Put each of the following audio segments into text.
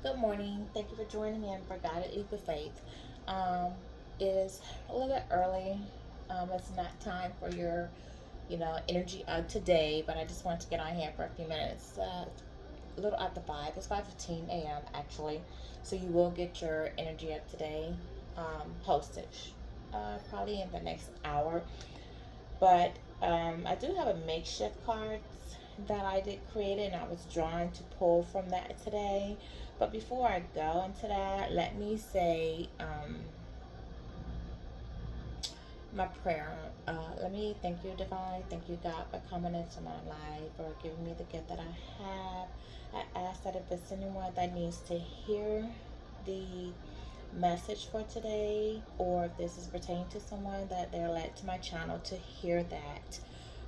Good morning. Thank you for joining me for Guided Leap of Faith. Um, it is a little bit early. It's not time for your, energy of today, but I just wanted to get on here for a few minutes. A little after 5. It's 5:15 a.m. actually. So you will get your energy of today postage probably in the next hour. But I do have a makeshift cards that I did create and I was drawn to pull from that today. But before I go into that, let me say my prayer. Let me thank you, Divine. Thank you, God, for coming into my life, for giving me the gift that I have. I ask that if it's anyone that needs to hear the message for today, or if this is pertaining to someone, that they're led to my channel to hear that.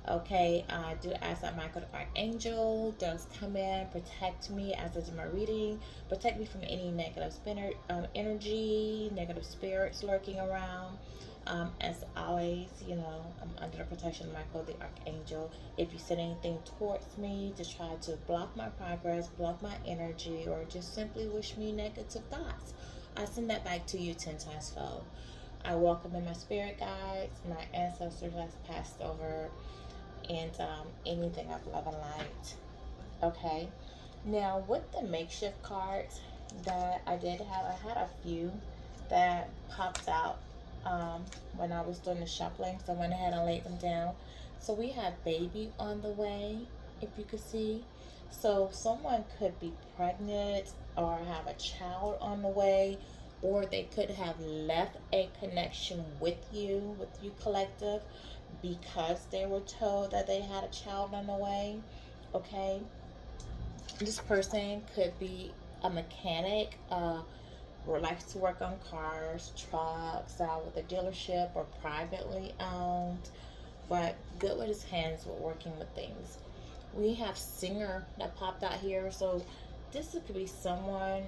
Okay, I do ask that Michael the Archangel does come in, protect me as I do my reading, protect me from any negative energy, negative spirits lurking around. As always, I'm under the protection of Michael the Archangel. If you send anything towards me to try to block my progress, block my energy, or just simply wish me negative thoughts, I send that back to you 10 times fold. I welcome in my spirit guides, my ancestors that's passed over, and anything of love and light. Okay. Now, with the makeshift cards that I did have, I had a few that popped out when I was doing the shuffling, so I went ahead and laid them down. So we have baby on the way, if you could see. So someone could be pregnant or have a child on the way, or they could have left a connection with you collective, because they were told that they had a child on the way. Okay, this person could be a mechanic, or likes to work on cars, trucks, with a dealership or privately owned, but good with his hands with working with things. We have singer that popped out here, so this could be someone,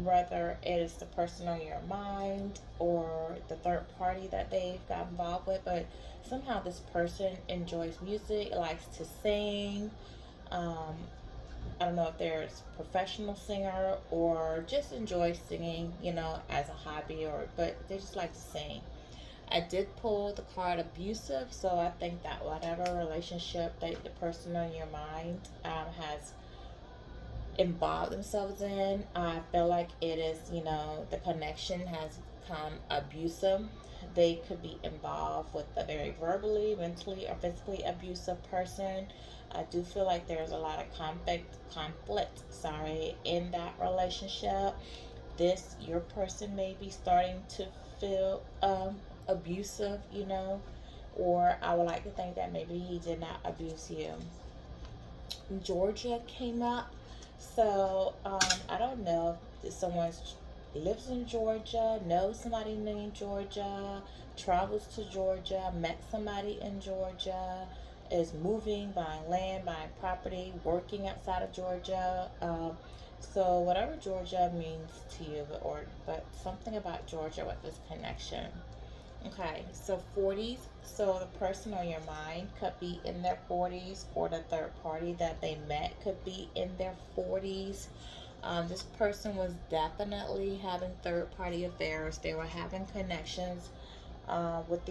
whether it is the person on your mind or the third party that they've got involved with, but somehow this person enjoys music, likes to sing. Um, I don't know if they're a professional singer or just enjoy singing, as a hobby, but they just like to sing. I did pull the card abusive, so I think that whatever relationship that the person on your mind has involved themselves in, I feel like it is, the connection has become abusive. They could be involved with a very verbally, mentally, or physically abusive person. I do feel like there's a lot of conflict, in that relationship. Your person may be starting to feel abusive, or I would like to think that maybe he did not abuse you. Georgia came up. So I don't know if someone lives in Georgia, knows somebody named Georgia, travels to Georgia, met somebody in Georgia, is moving, buying land, buying property, working outside of Georgia. So whatever Georgia means to you, but something about Georgia with this connection. Okay, so 40s. So the person on your mind could be in their 40s, or the third party that they met could be in their 40s. This person was definitely having third party affairs. They were having connections with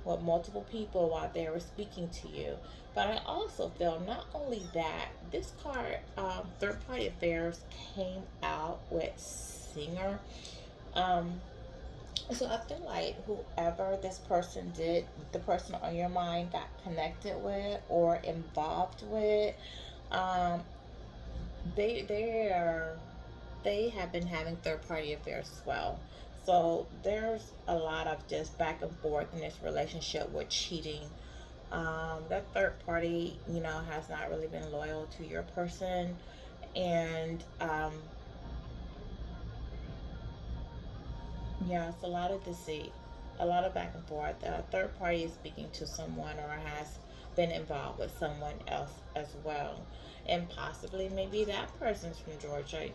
with multiple people while they were speaking to you. But I also feel not only that, this card, third party affairs, came out with singer. Um, so I feel like whoever this person did, the person on your mind got connected with or involved with, um, they they have been having third party affairs as well. So there's a lot of just back and forth in this relationship with cheating. That third party, has not really been loyal to your person, and yeah, it's a lot of deceit, a lot of back and forth. A third party is speaking to someone or has been involved with someone else as well. And possibly maybe that person's from Georgia,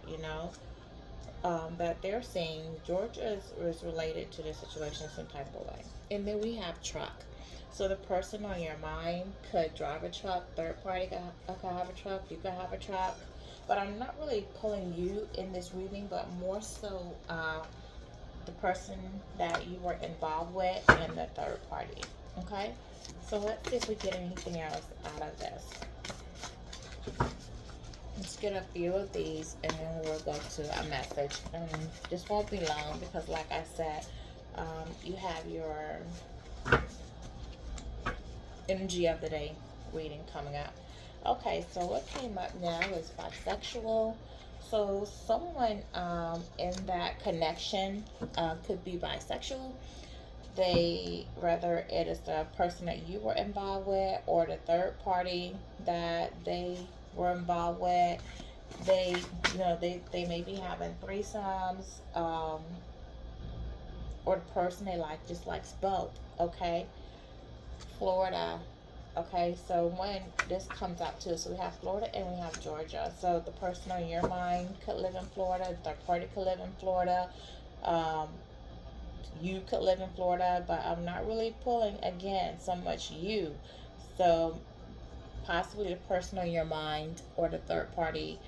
that they're saying Georgia is related to the situation some type of way. And then we have truck. So the person on your mind could drive a truck, third party could have a truck, you could have a truck. but I'm not really pulling you in this reading, but more so the person that you were involved with and the third party. Okay, so let's see if we get anything else out of this. Let's get a few of these and then we'll go to a message. This won't be long because, like I said, you have your energy of the day reading coming up. Okay, so what came up now is bisexual. So someone in that connection could be bisexual. They, whether it is the person that you were involved with or the third party that they were involved with, they, they may be having threesomes, or the person they like just likes both. Okay, Florida. Okay, so when this comes out too, so we have Florida and we have Georgia. So the person on your mind could live in Florida, the third party could live in Florida, um, you could live in Florida, but I'm not really pulling again so much you. So possibly the person on your mind or the third party.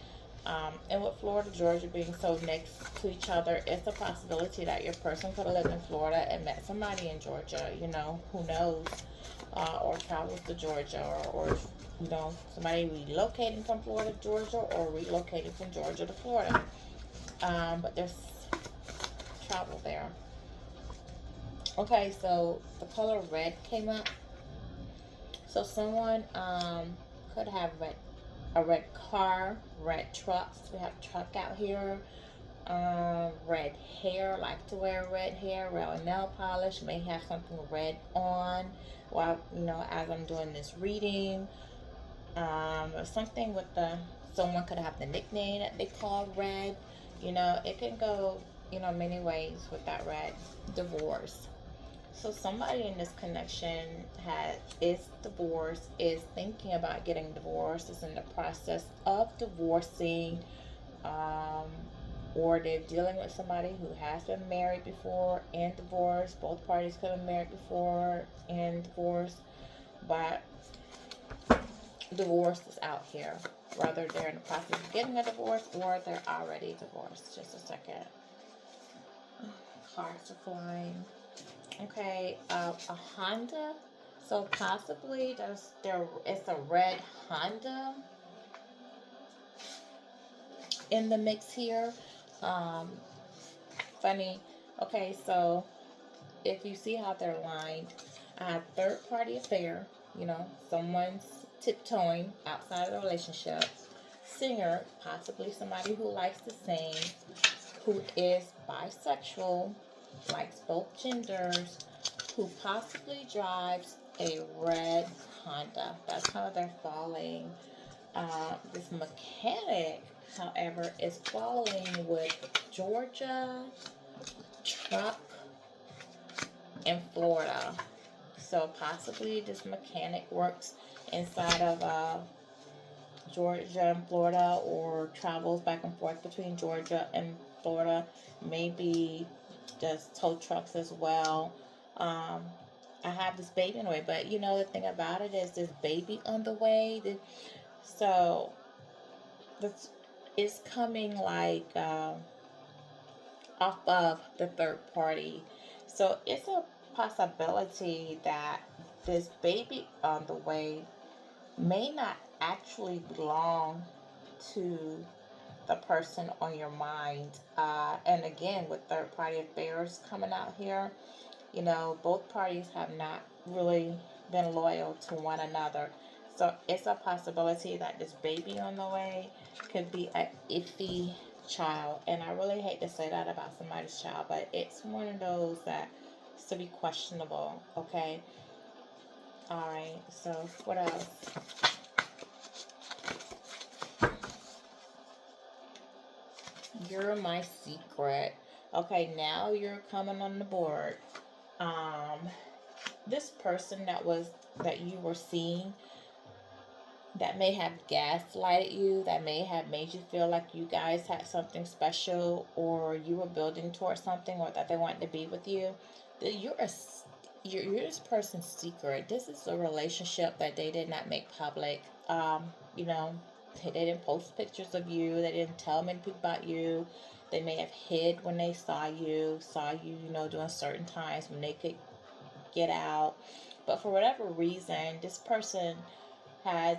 And with Florida, Georgia being so next to each other, it's a possibility that your person could have lived in Florida and met somebody in Georgia. Who knows? Or travels to Georgia, or somebody relocating from Florida to Georgia, or relocating from Georgia to Florida. But there's travel there. Okay, so the color red came up. So someone could have a red car, red trucks. We have truck out here. Red hair, like to wear red hair, red nail polish, may have something red on while, as I'm doing this reading. Or something with someone could have the nickname that they call red. It can go, many ways with that red. Divorce. So somebody in this connection is divorced, is thinking about getting divorced, is in the process of divorcing, um, or they're dealing with somebody who has been married before and divorced. Both parties could have been married before and divorced, but divorce is out here. Whether they're in the process of getting a divorce or they're already divorced. Just a second. Cards are flying. Okay, a Honda. So possibly it's a red Honda in the mix here. Um, Funny. Okay, so if you see how they're lined, third party affair, someone's tiptoeing outside of the relationship. Singer, possibly somebody who likes to sing, who is bisexual, likes both genders, who possibly drives a red Honda. That's how they're falling. This mechanic, however, is falling with Georgia, truck, and Florida. So possibly this mechanic works inside of Georgia and Florida, or travels back and forth between Georgia and Florida. Maybe does tow trucks as well. Um, I have this baby on the way, but the thing about it is this baby on the way. So this is coming like off of the third party. So it's a possibility that this baby on the way may not actually belong to the person on your mind. And again, with third party affairs coming out here, both parties have not really been loyal to one another. So it's a possibility that this baby on the way could be a iffy child. And I really hate to say that about somebody's child, but it's one of those that is to be questionable. Okay. All right. So what else? You're my secret. Okay, now you're coming on the board. Um, this person that you were seeing, that may have gaslighted you, that may have made you feel like you guys had something special, or you were building towards something, or that they wanted to be with you. You're this person's secret. This is a relationship that they did not make public. You know, They didn't post pictures of you. They didn't tell many people about you. They may have hid when they saw you, during certain times when they could get out. But for whatever reason, this person has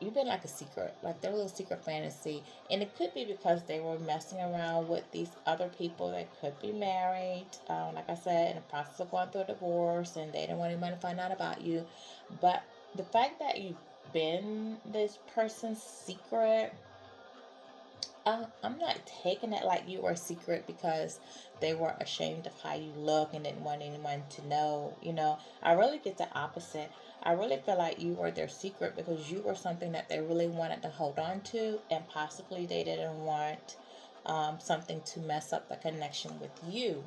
you've been like a secret, like their little secret fantasy. And it could be because they were messing around with these other people that could be married, like I said, in the process of going through a divorce, and they didn't want anyone to find out about you. But the fact that you've been this person's secret, I'm not taking it like you were secret because they were ashamed of how you look and didn't want anyone to know. I really get the opposite. I really feel like you were their secret because you were something that they really wanted to hold on to, and possibly they didn't want something to mess up the connection with you.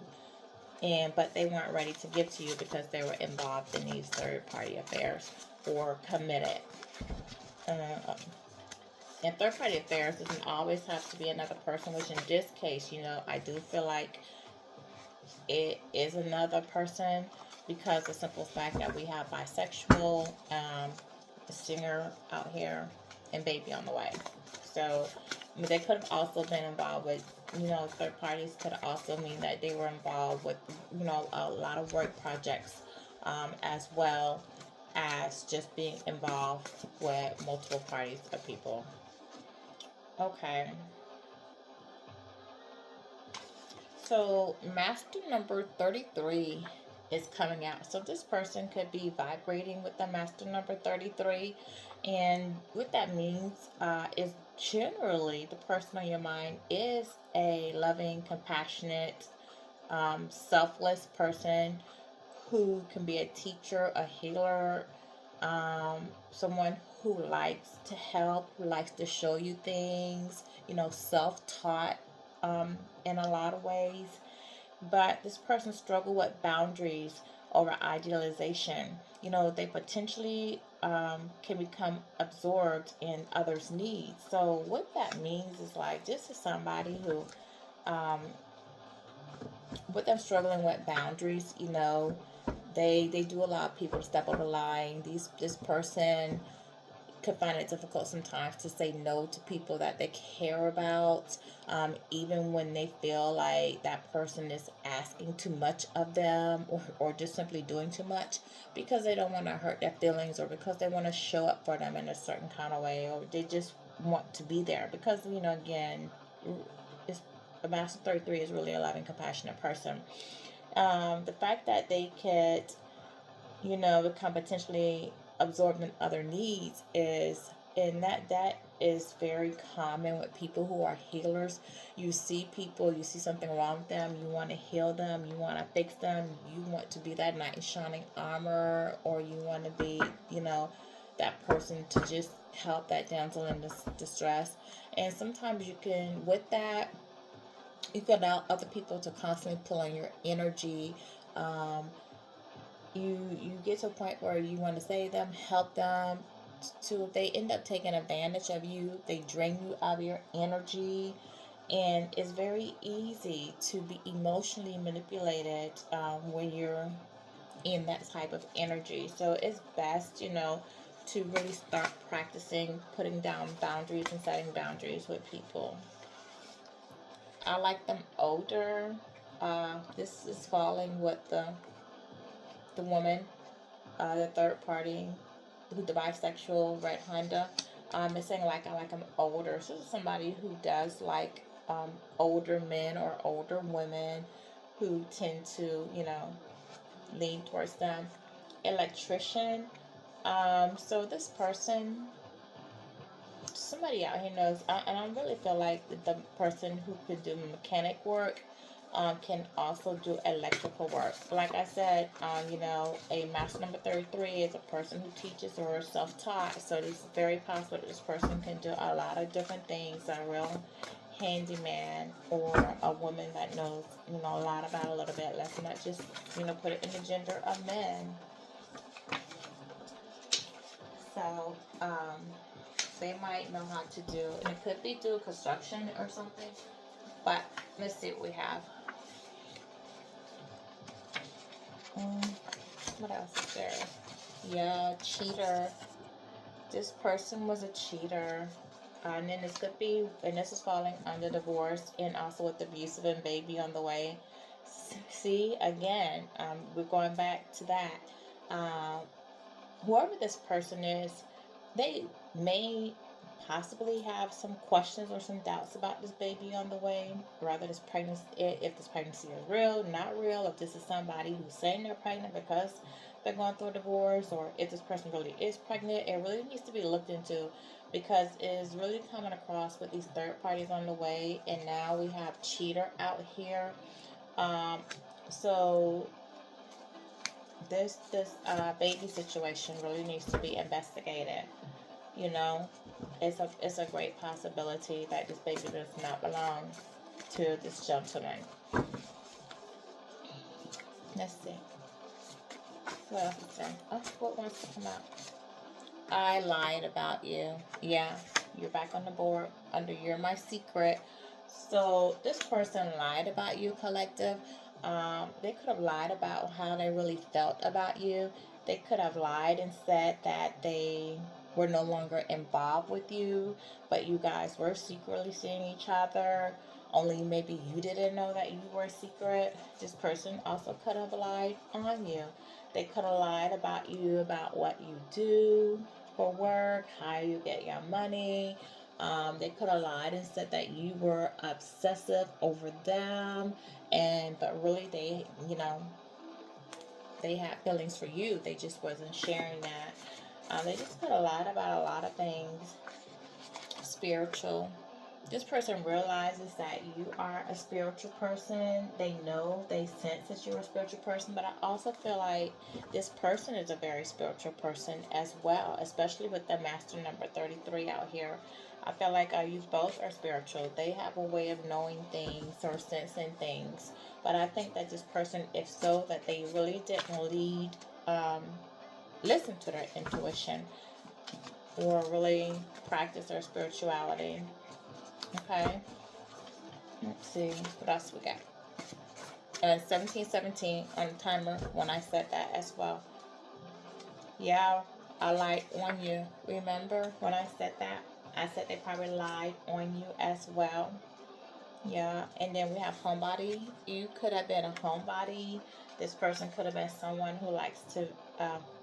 But they weren't ready to give to you because they were involved in these third party affairs or committed. Uh, And third party affairs doesn't always have to be another person, which in this case, I do feel like it is another person because the simple fact that we have bisexual, a singer out here, and baby on the way. So they could have also been involved with, third parties could also mean that they were involved with, a lot of work projects, as well as just being involved with multiple parties of people. Okay. So, master number 33 is coming out. So, this person could be vibrating with the master number 33. And what that means is generally the person on your mind is a loving, compassionate, selfless person who can be a teacher, a healer, someone who likes to help, who likes to show you things, self taught in a lot of ways. But this person struggle with boundaries over idealization. They potentially can become absorbed in others' needs. So, what that means is like this is somebody who, um, with them struggling with boundaries, they do allow people to step on the line. This person could find it difficult sometimes to say no to people that they care about, even when they feel like that person is asking too much of them, or just simply doing too much because they don't want to hurt their feelings, or because they want to show up for them in a certain kind of way, or they just want to be there because, again, it's, a master 33 is really a loving, compassionate person. The fact that they could, become potentially absorbed in other needs and that is very common with people who are healers. You see people, you see something wrong with them, you want to heal them, you want to fix them, you want to be that knight in shining armor, or you want to be, that person to just help that damsel in distress. And sometimes you can, with that, you can allow other people to constantly pull on your energy. Um, you get to a point where you want to save them, help them. To if they end up taking advantage of you, they drain you of your energy, and it's very easy to be emotionally manipulated when you're in that type of energy. So it's best, to really start practicing putting down boundaries and setting boundaries with people. I like them older. This is falling with the woman, the third party, who the bisexual red Honda. It's saying like I like them older. So this is somebody who does like older men or older women who tend to, lean towards them. Electrician. So this person, somebody out here knows, and I really feel like the person who could do mechanic work can also do electrical work. Like I said, a master number 33 is a person who teaches or is self-taught. So it's very possible that this person can do a lot of different things. A real handyman, or a woman that knows, a lot about a little bit. Let's not just, put it in the gender of men. So, they might know how to do, and it could be do construction or something. But let's see what we have. What else is there? Yeah, cheater. This person was a cheater. And then this could be, and this is falling under divorce, and also with abusive and baby on the way. See, again, we're going back to that. Um, Whoever this person is, they may possibly have some questions or some doubts about this baby on the way, rather this pregnancy, if this pregnancy is real, not real, if this is somebody who's saying they're pregnant because they're going through a divorce, or if this person really is pregnant. It really needs to be looked into, because it is really coming across with these third parties on the way, and now we have cheater out here. Um, so this baby situation really needs to be investigated. You know, it's a great possibility that this baby does not belong to this gentleman. Let's see. What else is there? Oh, what wants to come out? I lied about you. Yeah, you're back on the board under You're My Secret. So this person lied about you, collective. They could have lied about how they really felt about you. They could have lied and said that they were no longer involved with you, but you guys were secretly seeing each other. Only maybe you didn't know that you were secret. This person also could have lied on you. They could have lied about you, about what you do for work, how you get your money. They could have lied and said that you were obsessive over them, and but really they had feelings for you. They just wasn't sharing that. They just could have lied about a lot of things. Spiritual. This person realizes that you are a spiritual person. They know, they sense that you're a spiritual person, but I also feel like this person is a very spiritual person as well, especially with the master number 33 out here. I feel like you both are spiritual. They have a way of knowing things or sensing things, but I think that this person, if so, that they really didn't um, listen to their intuition or really practice their spirituality. Okay. Let's see what else we got. 1717 on the timer when I said that as well. Yeah, I lied on you. Remember when I said that? I said they probably lied on you as well. Yeah, and then we have homebody. You could have been a homebody. This person could have been someone who likes to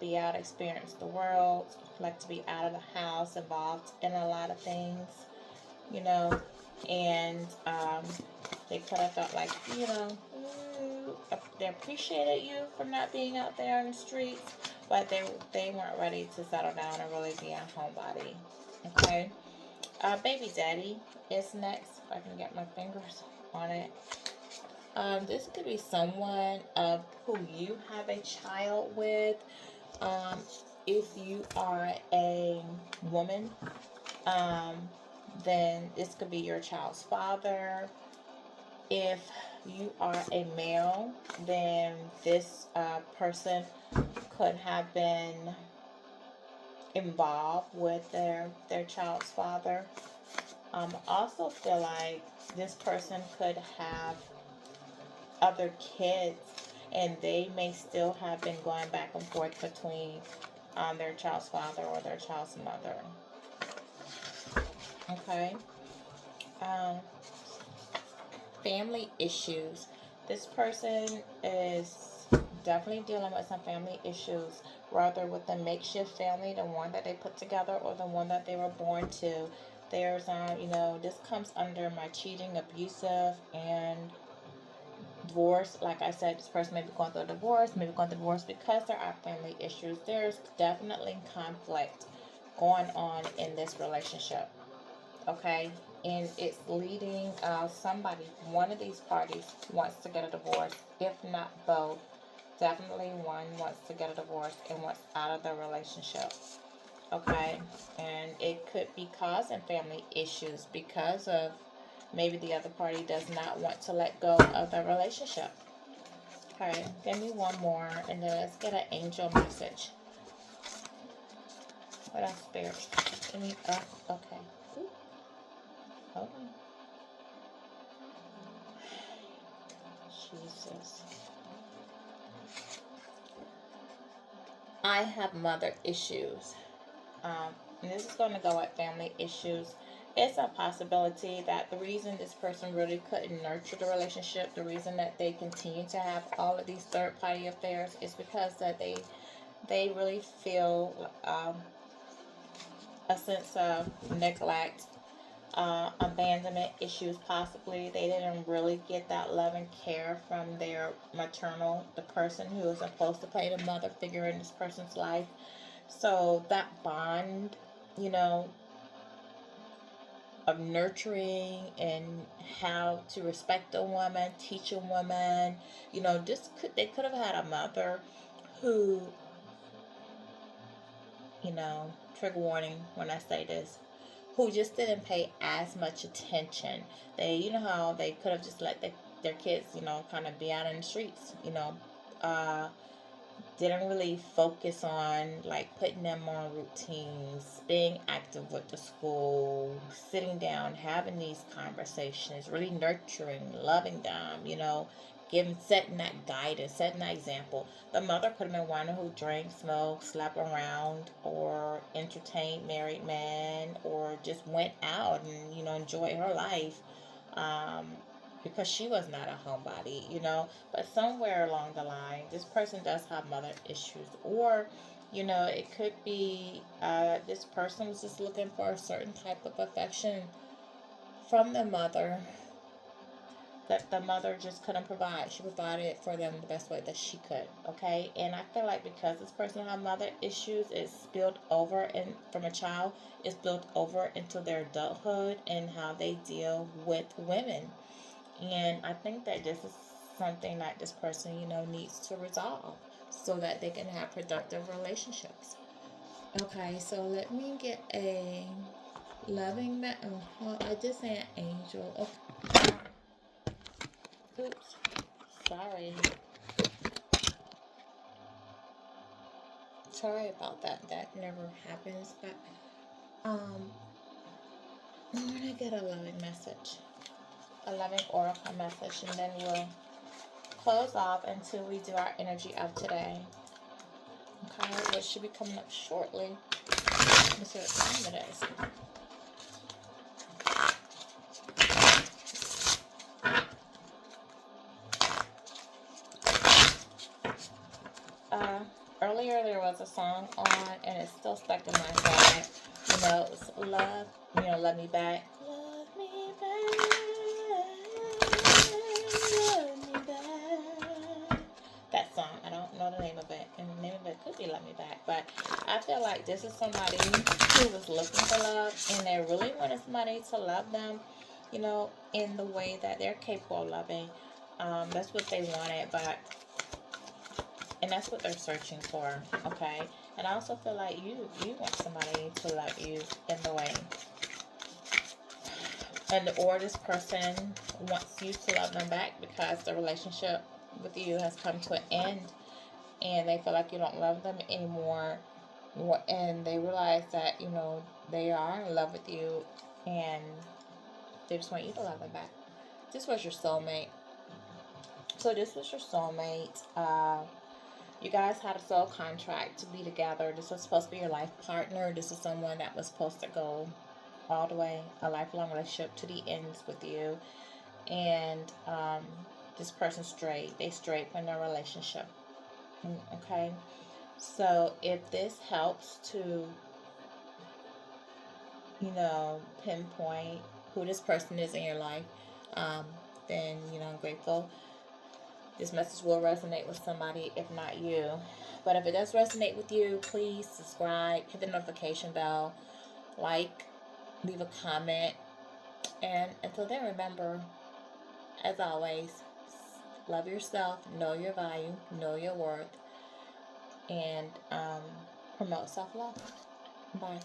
be out, experience the world, like to be out of the house, involved in a lot of things, you know, and they could have felt like, they appreciated you for not being out there in the streets, but they weren't ready to settle down and really be a homebody. Okay. Baby daddy is next. If I can get my fingers on it. This could be someone who you have a child with. Um, if you are a woman, um, then this could be your child's father. If you are a male, then this person could have been involved with their child's father. I also feel like this person could have other kids, and they may still have been going back and forth between their child's father or their child's mother. Okay. Um, Family issues. This person is definitely dealing with some family issues, whether with the makeshift family, the one that they put together, or the one that they were born to. There's, this comes under my cheating, abusive, and divorce. Like I said, this person may be going through a divorce, maybe going through divorce because there are family issues. There's definitely conflict going on in this relationship. Okay, and it's leading somebody, one of these parties wants to get a divorce, if not both. Definitely one wants to get a divorce and wants out of the relationship. Okay, and it could be causing family issues because of maybe the other party does not want to let go of the relationship. Okay, give me one more and then let's get an angel message. What else, Spirit? Give me okay. Hold on. Jesus. I have mother issues. And this is going to go at family issues. it's a possibility that the reason this person really couldn't nurture the relationship, the reason that they continue to have all of these third party affairs, is because that they really feel a sense of neglect, abandonment issues. Possibly they didn't really get that love and care from their maternal, the person who is supposed to play the mother figure in this person's life. So that bond, you know, of nurturing and how to respect a woman, teach a woman, this they could have had a mother who, trigger warning when I say this, who just didn't pay as much attention. They, how they could have just let their kids, kind of be out in the streets, uh, didn't really focus on like putting them on routines, being active with the school, sitting down, having these conversations, really nurturing, loving them, setting that guidance, setting that example. The mother could have been one who drank, smoked, slept around, or entertained married men, or just went out and, enjoyed her life. Um, because she was not a homebody, But somewhere along the line, this person does have mother issues. Or, it could be this person was just looking for a certain type of affection from the mother that the mother just couldn't provide. She provided for them the best way that she could, okay? And I feel like because this person had mother issues, it's spilled over and from a child, it's spilled over into their adulthood and how they deal with women. And I think that this is something that this person, needs to resolve so that they can have productive relationships. Okay, so let me get a loving man. Oh, I just said angel. Okay. Oops. Sorry. Sorry about that. That never happens. But I'm gonna get a loving message. A loving oracle message, and then we'll close off until we do our energy of today. Okay, which should be coming up shortly. Let me see what time it is. Earlier there was a song on, and it's still stuck in my head. It's love, love me back. Love me back. Love me back. That song, I don't know the name of it, and the name of it could be Love Me Back, but I feel like this is somebody who was looking for love, and they really wanted somebody to love them, in the way that they're capable of loving. That's what they wanted, and that's what they're searching for, okay? And I also feel like you want somebody to love you in the way, or this person wants you to love them back because the relationship with you has come to an end, and they feel like you don't love them anymore, and they realize that they are in love with you, and they just want you to love them back. This was your soulmate. So this was your soulmate. You guys had a soul contract to be together. This was supposed to be your life partner. This is someone that was supposed to go all the way, a lifelong relationship to the ends with you. And this person's straight. They straight from their relationship. Okay? So if this helps to, pinpoint who this person is in your life, then, I'm grateful. This message will resonate with somebody, if not you. But if it does resonate with you, please subscribe, hit the notification bell, like, leave a comment. And until then, remember, as always, love yourself, know your value, know your worth, and promote self-love. Bye.